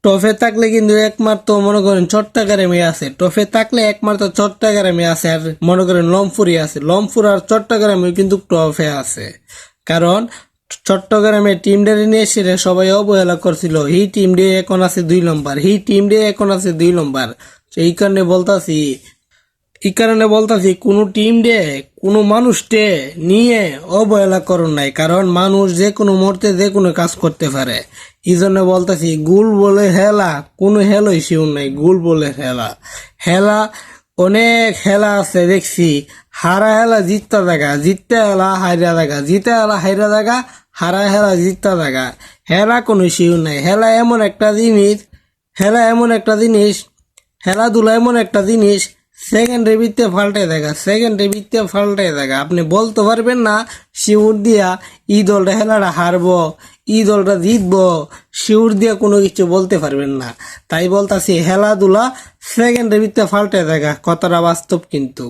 টফে থাকলে কিন্তু একমাত্র মনে করেন চট্টগ্রামে আছে, টফে থাকলে একমাত্র চট্টগ্রামে আছে, আর মনে করেন লমপুরে আছে, লমপুর আর চট্টগ্রামে কিন্তু টফে আছে। কারণ চট্টগ্রামের টিমটারে নিয়ে সেটা সবাই অবহেলা করছিল, এই টিম দিয়ে এখন আছে 2 নম্বর, এই টিম দিয়ে এখন আছে 2 নম্বর। এই কারণে বলতাছি, কোনো টিম ডে কোনো মানুষ ডে নিয়ে অবহেলা করুন নাই, কারণ মানুষ যে কোনো মুহূর্তে যে কোনো কাজ করতে পারে। এই জন্য বলতেছি গুল বলে হেলা, কোনো হেলাই শিউর নাই, গুল বলে হেলা। হেলা অনেক হেলা আছে দেখছি, হারা হেলা জিততা জায়গা, জিততে হেলা হাইরা জায়গা, জিতে হেলা হাইরা জায়গা, হারা হেলা জিততা জায়গা। হেলা কোনো শিউর নাই। হেলা এমন একটা জিনিস, খেলাধুলা এমন একটা জিনিস, সেকেন্ডের ভিত্তে ফাল্টে দেখা আপনি বলতে পারবেন না শিউর দিয়া ই দলটা খেলাটা হারবো, ই দলটা জিতবো, শিউর দিয়া কোনো কিছু বলতে পারবেন না। তাই বলতাছি খেলাধুলা সেকেন্ডের ভিত্তে ফাল্টে দেখা, কথাটা বাস্তব কিন্তু।